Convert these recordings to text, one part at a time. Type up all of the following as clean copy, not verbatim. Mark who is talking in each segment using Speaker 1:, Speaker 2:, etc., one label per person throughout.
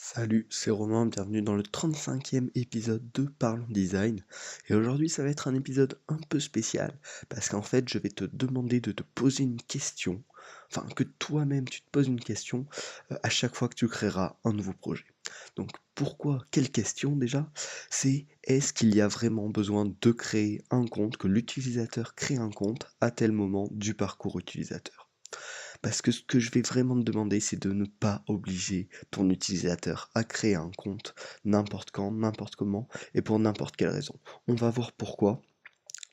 Speaker 1: Salut, c'est Romain, bienvenue dans le 35e épisode de Parlons Design. Et aujourd'hui, ça va être un épisode un peu spécial, parce qu'en fait, je vais te demander de te poser une question, enfin que toi-même tu te poses une question à chaque fois que tu créeras un nouveau projet. Donc pourquoi, quelle question déjà? C'est est-ce qu'il y a vraiment besoin de créer un compte, que l'utilisateur crée un compte à tel moment du parcours utilisateur? Parce que ce que je vais vraiment te demander, c'est de ne pas obliger ton utilisateur à créer un compte n'importe quand, n'importe comment et pour n'importe quelle raison. On va voir pourquoi,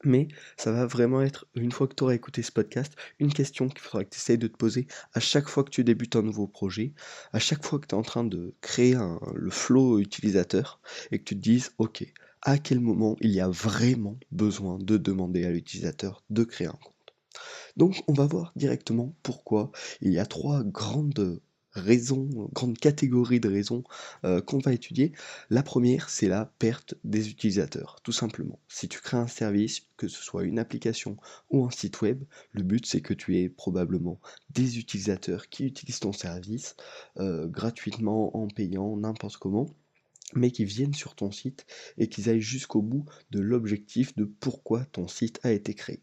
Speaker 1: mais ça va vraiment être, une fois que tu auras écouté ce podcast, une question qu'il faudra que tu essayes de te poser à chaque fois que tu débutes un nouveau projet, à chaque fois que tu es en train de créer le flow utilisateur et que tu te dises, ok, à quel moment il y a vraiment besoin de demander à l'utilisateur de créer un compte. Donc on va voir directement pourquoi il y a trois grandes raisons, grandes catégories de raisons qu'on va étudier. La première, c'est la perte des utilisateurs, tout simplement. Si tu crées un service, que ce soit une application ou un site web, le but c'est que tu aies probablement des utilisateurs qui utilisent ton service gratuitement, en payant, n'importe comment, mais qui viennent sur ton site et qu'ils aillent jusqu'au bout de l'objectif de pourquoi ton site a été créé.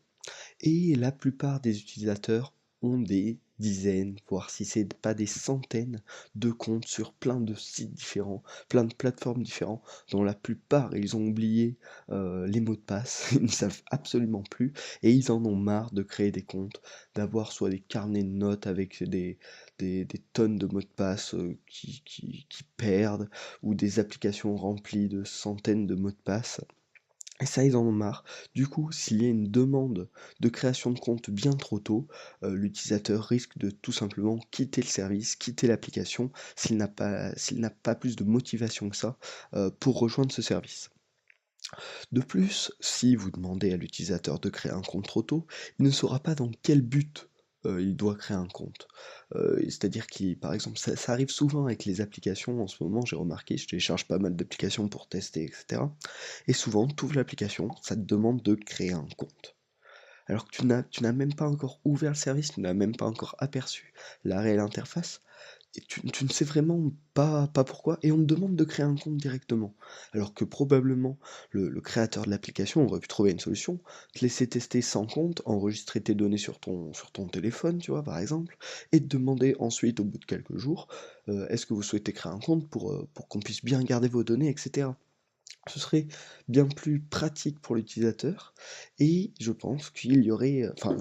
Speaker 1: Et la plupart des utilisateurs ont des dizaines, voire si c'est pas des centaines de comptes sur plein de sites différents, plein de plateformes différentes, dont la plupart ils ont oublié les mots de passe, ils ne savent absolument plus, et ils en ont marre de créer des comptes, d'avoir soit des carnets de notes avec des tonnes de mots de passe qui perdent, ou des applications remplies de centaines de mots de passe. Et ça, ils en ont marre. Du coup, s'il y a une demande de création de compte bien trop tôt, l'utilisateur risque de tout simplement quitter le service, quitter l'application, s'il n'a pas plus de motivation que ça, pour rejoindre ce service. De plus, si vous demandez à l'utilisateur de créer un compte trop tôt, il ne saura pas dans quel but il doit créer un compte. C'est-à-dire qu'il, par exemple, ça arrive souvent avec les applications en ce moment, j'ai remarqué, je télécharge pas mal d'applications pour tester, etc. Et souvent, tu ouvres l'application, ça te demande de créer un compte. Alors que tu n'as même pas encore ouvert le service, tu n'as même pas encore aperçu la réelle interface, et tu ne sais vraiment pas pourquoi, et on te demande de créer un compte directement. Alors que probablement le créateur de l'application aurait pu trouver une solution, te laisser tester sans compte, enregistrer tes données sur ton téléphone, tu vois, par exemple, et te demander ensuite, au bout de quelques jours, est-ce que vous souhaitez créer un compte pour qu'on puisse bien garder vos données, etc. Ce serait bien plus pratique pour l'utilisateur, et je pense qu'il y aurait, enfin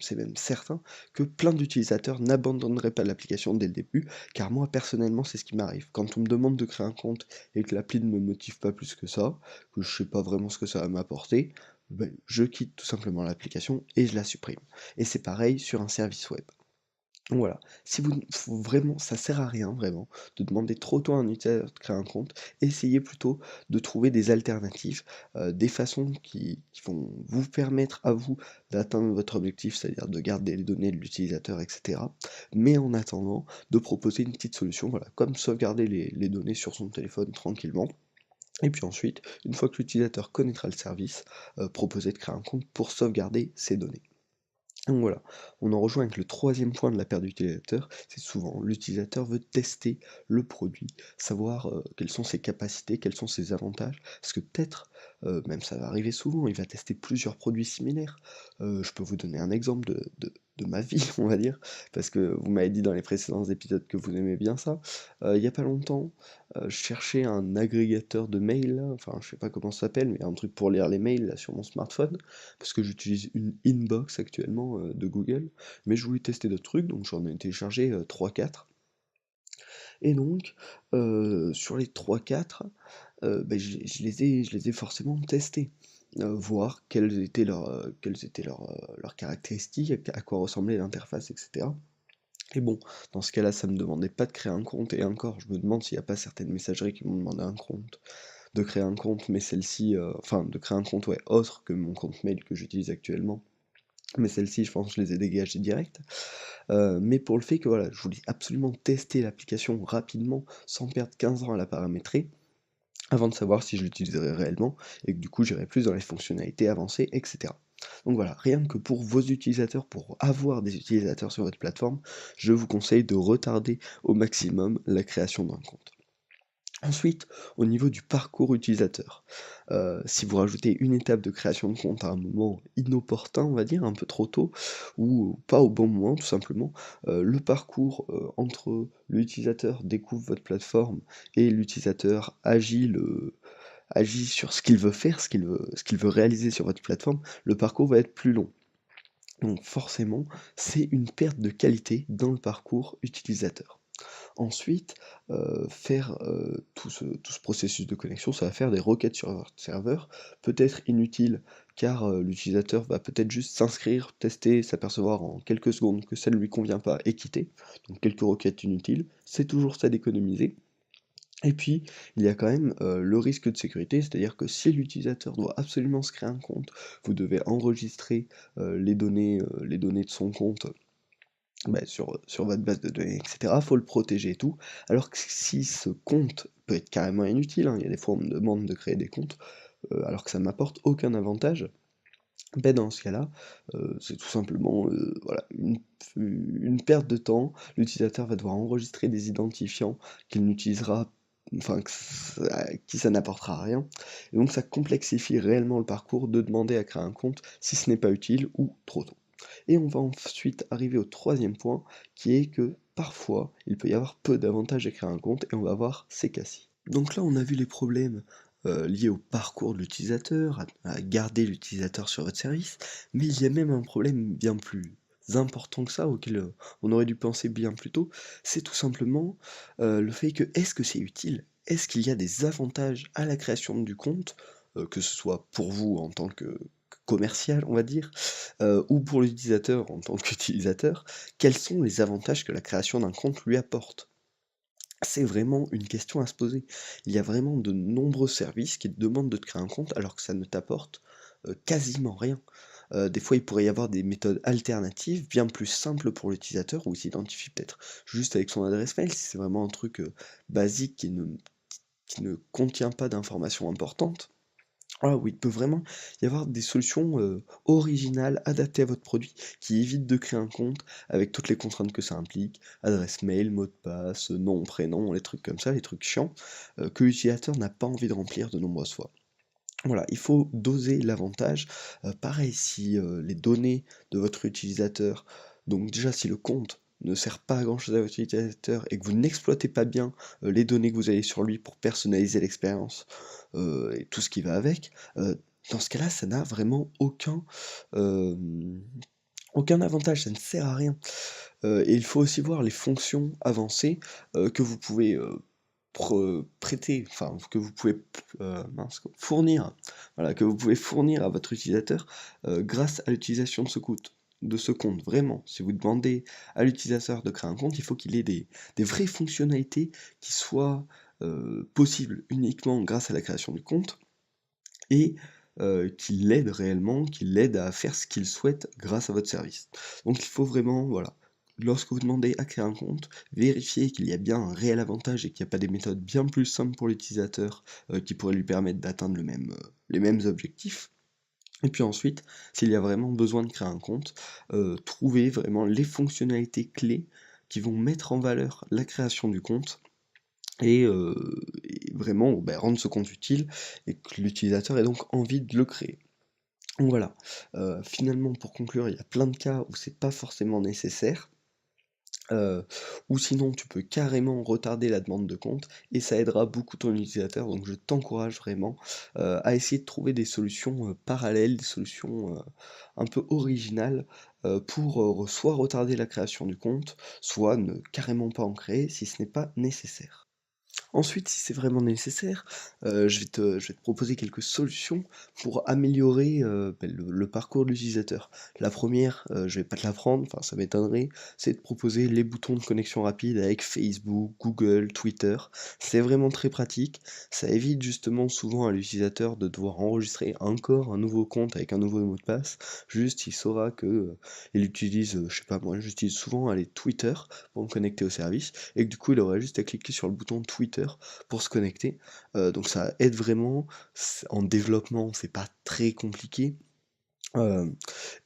Speaker 1: c'est même certain, que plein d'utilisateurs n'abandonneraient pas l'application dès le début, car moi personnellement c'est ce qui m'arrive. Quand on me demande de créer un compte et que l'appli ne me motive pas plus que ça, que je sais pas vraiment ce que ça va m'apporter, ben, je quitte tout simplement l'application et je la supprime. Et c'est pareil sur un service web. Donc voilà, si vous faut vraiment, ça sert à rien vraiment de demander trop tôt à un utilisateur de créer un compte, essayez plutôt de trouver des alternatives, des façons qui vont vous permettre à vous d'atteindre votre objectif, c'est-à-dire de garder les données de l'utilisateur, et cetera. Mais en attendant, de proposer une petite solution, voilà, comme sauvegarder les données sur son téléphone tranquillement. Et puis ensuite, une fois que l'utilisateur connaîtra le service, proposer de créer un compte pour sauvegarder ces données. Donc voilà, on en rejoint avec le troisième point de la perte d'utilisateur, c'est souvent l'utilisateur veut tester le produit, savoir quelles sont ses capacités, quels sont ses avantages, parce que peut-être, même ça va arriver souvent, il va tester plusieurs produits similaires. Je peux vous donner un exemple de ma vie, on va dire, parce que vous m'avez dit dans les précédents épisodes que vous aimez bien ça. Il y a pas longtemps, je cherchais un agrégateur de mails, là, enfin je sais pas comment ça s'appelle, mais un truc pour lire les mails là, sur mon smartphone, parce que j'utilise une inbox actuellement de Google, mais je voulais tester d'autres trucs, donc j'en ai téléchargé 3-4. Et donc, sur les 3-4, bah, je les ai forcément testés, voir quelles étaient leurs caractéristiques, à quoi ressemblait l'interface, etc. Et bon, dans ce cas-là, ça me demandait pas de créer un compte, et encore, je me demande s'il n'y a pas certaines messageries qui m'ont demandé de créer un compte, mais celle-ci, enfin, de créer un compte, ouais, autre que mon compte mail que j'utilise actuellement. Mais celles-ci, je pense que je les ai dégagées direct. Mais pour le fait que voilà, je voulais absolument tester l'application rapidement, sans perdre 15 ans à la paramétrer, avant de savoir si je l'utiliserais réellement, et que du coup j'irais plus dans les fonctionnalités avancées, etc. Donc voilà, rien que pour vos utilisateurs, pour avoir des utilisateurs sur votre plateforme, je vous conseille de retarder au maximum la création d'un compte. Ensuite, au niveau du parcours utilisateur, si vous rajoutez une étape de création de compte à un moment inopportun, on va dire, un peu trop tôt, ou pas au bon moment tout simplement, le parcours, entre l'utilisateur découvre votre plateforme et l'utilisateur agit sur ce qu'il veut faire, ce qu'il veut réaliser sur votre plateforme, le parcours va être plus long. Donc forcément, c'est une perte de qualité dans le parcours utilisateur. Ensuite, faire, tout ce processus de connexion, ça va faire des requêtes sur votre serveur, peut-être inutiles car, l'utilisateur va peut-être juste s'inscrire, tester, s'apercevoir en quelques secondes que ça ne lui convient pas et quitter. Donc quelques requêtes inutiles, c'est toujours ça d'économiser. Et puis, il y a quand même, le risque de sécurité, c'est-à-dire que si l'utilisateur doit absolument se créer un compte, vous devez enregistrer, les données de son compte, bah, sur votre base de données et cetera, faut le protéger et tout. Alors que si ce compte peut être carrément inutile, hein, il y a des fois on me demande de créer des comptes, alors que ça ne m'apporte aucun avantage, beh, dans ce cas-là, c'est tout simplement, voilà, une perte de temps. L'utilisateur va devoir enregistrer des identifiants qu'il n'utilisera enfin qui ça n'apportera rien et donc ça complexifie réellement le parcours de demander à créer un compte si ce n'est pas utile ou trop tôt. Et on va ensuite arriver au troisième point qui est que parfois, il peut y avoir peu d'avantages à créer un compte et on va voir ces cas-ci. Donc là, on a vu les problèmes liés au parcours de l'utilisateur, à garder l'utilisateur sur votre service, mais il y a même un problème bien plus important que ça, auquel on aurait dû penser bien plus tôt, c'est tout simplement le fait que est-ce que c'est utile? Est-ce qu'il y a des avantages à la création du compte, que ce soit pour vous en tant que commercial, on va dire, ou pour l'utilisateur en tant qu'utilisateur? Quels sont les avantages que la création d'un compte lui apporte? C'est vraiment une question à se poser. Il y a vraiment de nombreux services qui te demandent de te créer un compte alors que ça ne t'apporte, quasiment rien. Des fois, il pourrait y avoir des méthodes alternatives bien plus simples pour l'utilisateur où il s'identifie peut-être juste avec son adresse mail, si c'est vraiment un truc, basique qui ne contient pas d'informations importantes. Ah oui, il peut vraiment y avoir des solutions, originales, adaptées à votre produit, qui évitent de créer un compte avec toutes les contraintes que ça implique, adresse mail, mot de passe, nom, prénom, les trucs comme ça, les trucs chiants, que l'utilisateur n'a pas envie de remplir de nombreuses fois. Voilà, il faut doser l'avantage. Pareil, si, les données de votre utilisateur donc déjà si le compte ne sert pas à grand chose à votre utilisateur et que vous n'exploitez pas bien, les données que vous avez sur lui pour personnaliser l'expérience, et tout ce qui va avec, dans ce cas-là, ça n'a vraiment hem, aucun avantage, ça ne sert à rien. Et il faut aussi voir les fonctions avancées, que vous pouvez, prêter, enfin que vous pouvez mince, fournir, voilà, que vous pouvez fournir à votre utilisateur, grâce à l'utilisation de ce compte. Vraiment, si vous demandez à l'utilisateur de créer un compte, il faut qu'il ait des vraies fonctionnalités qui soient, possibles uniquement grâce à la création du compte et qui l'aident réellement, qui l'aident à faire ce qu'il souhaite grâce à votre service. Donc il faut vraiment, voilà, lorsque vous demandez à créer un compte, vérifiez qu'il y a bien un réel avantage et qu'il n'y a pas des méthodes bien plus simples pour l'utilisateur, qui pourraient lui permettre d'atteindre les mêmes objectifs. Et puis ensuite, s'il y a vraiment besoin de créer un compte, trouvez vraiment les fonctionnalités clés qui vont mettre en valeur la création du compte et vraiment, bah, rendre ce compte utile et que l'utilisateur ait donc envie de le créer. Donc voilà, finalement pour conclure, il y a plein de cas où c'est pas forcément nécessaire, heu, ou sinon tu peux carrément retarder la demande de compte et ça aidera beaucoup ton utilisateur. Donc je t'encourage vraiment, à essayer de trouver des solutions, parallèles, des solutions, un peu originales, pour, soit retarder la création du compte, soit ne carrément pas en créer si ce n'est pas nécessaire. Ensuite, si c'est vraiment nécessaire, je vais te proposer quelques solutions pour améliorer, le parcours de l'utilisateur. La première, je vais pas te l'apprendre, enfin ça m'étonnerait, c'est de proposer les boutons de connexion rapide avec Facebook, Google, Twitter. C'est vraiment très pratique. Ça évite justement souvent à l'utilisateur de devoir enregistrer encore un nouveau compte avec un nouveau mot de passe. Juste, il saura que, il utilise, je sais pas moi, j'utilise souvent, allez, Twitter pour me connecter au service et que du coup, il aurait juste à cliquer sur le bouton Twitter pour se connecter. Donc ça aide vraiment, en développement, c'est pas très compliqué. Hem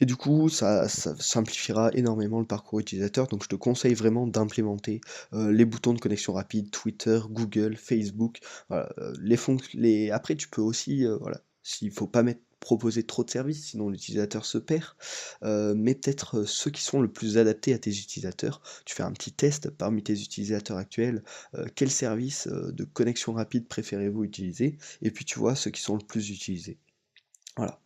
Speaker 1: et du coup, ça simplifiera énormément le parcours utilisateur, donc je te conseille vraiment d'implémenter, les boutons de connexion rapide, Twitter, Google, Facebook, voilà, les après tu peux aussi, voilà, s'il faut pas proposer trop de services, sinon l'utilisateur se perd, mais peut-être, ceux qui sont le plus adaptés à tes utilisateurs. Tu fais un petit test parmi tes utilisateurs actuels, quel service, de connexion rapide préférez-vous utiliser? Et puis tu vois ceux qui sont le plus utilisés. Voilà.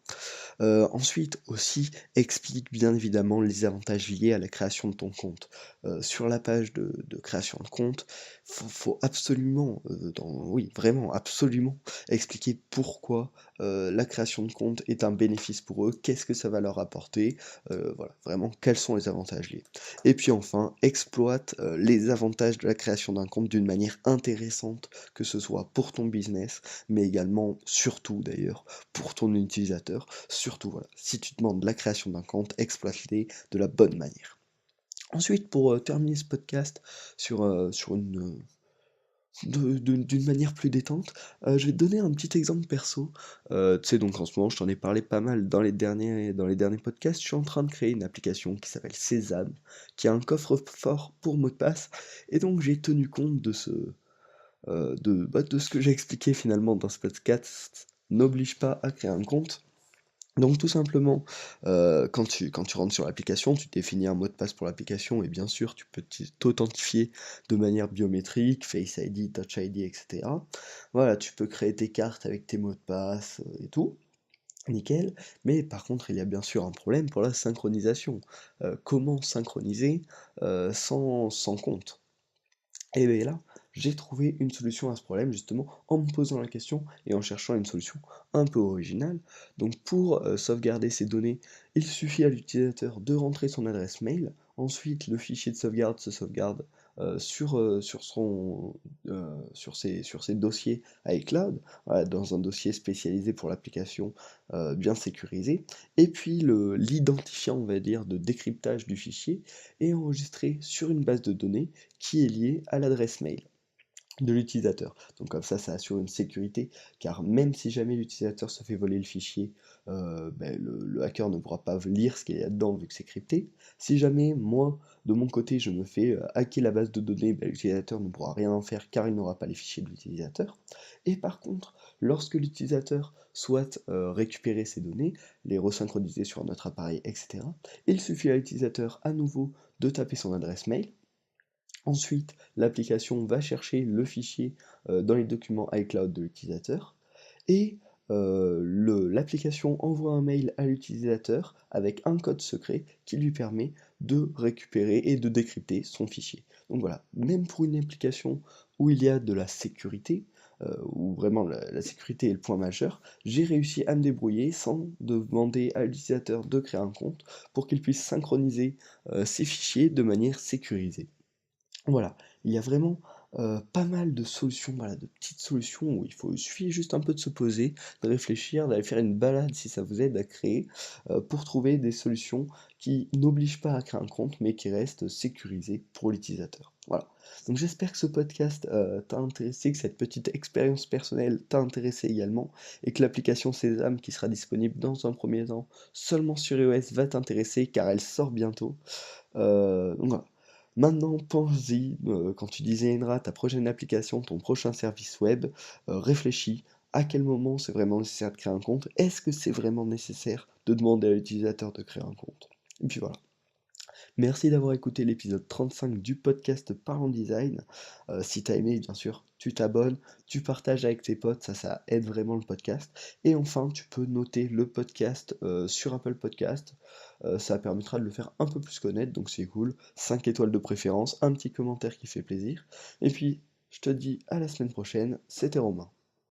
Speaker 1: Ensuite aussi, explique bien évidemment les avantages liés à la création de ton compte. Sur la page de création de compte, faut absolument, oui, vraiment, absolument expliquer pourquoi, la création de compte est un bénéfice pour eux, qu'est-ce que ça va leur apporter, voilà, vraiment quels sont les avantages liés. Et puis enfin, exploite, les avantages de la création d'un compte d'une manière intéressante, que ce soit pour ton business, mais également, surtout d'ailleurs, pour ton utilisateur. Surtout, voilà, si tu demandes la création d'un compte, exploite-les de la bonne manière. Ensuite, pour, terminer ce podcast sur d'une manière plus détente, je vais te donner un petit exemple perso. Tu sais, donc en ce moment, je t'en ai parlé pas mal dans les derniers podcasts. Je suis en train de créer une application qui s'appelle Sésame, qui a un coffre-fort pour mot de passe et donc j'ai tenu compte de ce que j'ai expliqué finalement dans ce podcast. N'oblige pas à créer un compte. Donc tout simplement, quand tu rentres sur l'application, tu définis un mot de passe pour l'application et bien sûr tu peux t'authentifier de manière biométrique, Face ID, Touch ID, et cetera. Voilà, tu peux créer tes cartes avec tes mots de passe, et tout, nickel. Mais par contre, il y a bien sûr un problème pour la synchronisation. Comment synchroniser, sans compte? Et beh, là, j'ai trouvé une solution à ce problème justement en me posant la question et en cherchant une solution un peu originale. Donc pour, sauvegarder ces données, il suffit à l'utilisateur de rentrer son adresse mail. Ensuite, le fichier de sauvegarde se sauvegarde, sur ses dossiers iCloud, voilà, dans un dossier spécialisé pour l'application, bien sécurisé. Et puis l'identifiant, on va dire, de décryptage du fichier est enregistré sur une base de données qui est lié à l'adresse mail de l'utilisateur. Donc comme ça assure une sécurité, car même si jamais l'utilisateur se fait voler le fichier, le hacker ne pourra pas lire ce qu'il y a dedans vu que c'est crypté. Si jamais moi, de mon côté, je me fais hacker la base de données, l'utilisateur ne pourra rien en faire car il n'aura pas les fichiers de l'utilisateur. Et par contre, lorsque l'utilisateur souhaite récupérer ces données, les resynchroniser sur un autre appareil, etc., il suffit à l'utilisateur à nouveau de taper son adresse mail. Ensuite, l'application va chercher le fichier, dans les documents iCloud de l'utilisateur et l'application envoie un mail à l'utilisateur avec un code secret qui lui permet de récupérer et de décrypter son fichier. Donc voilà, même pour une application où il y a de la sécurité, où vraiment la sécurité est le point majeur, j'ai réussi à me débrouiller sans demander à l'utilisateur de créer un compte pour qu'il puisse synchroniser, ses fichiers de manière sécurisée. Voilà, il y a vraiment, pas mal de solutions, voilà, de petites solutions où il suffit juste un peu de se poser, de réfléchir, d'aller faire une balade si ça vous aide à créer, pour trouver des solutions qui n'obligent pas à créer un compte, mais qui restent sécurisées pour l'utilisateur. Voilà. Donc j'espère que ce podcast, t'a intéressé, que cette petite expérience personnelle t'a intéressé également et que l'application Sésame qui sera disponible dans un premier temps seulement sur iOS va t'intéresser car elle sort bientôt. Donc voilà. Maintenant, pense-y, quand tu designeras ta prochaine application, ton prochain service web, réfléchis à quel moment c'est vraiment nécessaire de créer un compte. Est-ce que c'est vraiment nécessaire de demander à l'utilisateur de créer un compte? Et puis voilà. Merci d'avoir écouté l'épisode 35 du podcast Parlons Design. Si t'as aimé, bien sûr, tu t'abonnes, tu partages avec tes potes, ça aide vraiment le podcast. Et enfin, tu peux noter le podcast sur Apple Podcast. Ça permettra de le faire un peu plus connaître, donc c'est cool. 5 étoiles de préférence, un petit commentaire qui fait plaisir. Et puis, je te dis à la semaine prochaine, c'était Romain.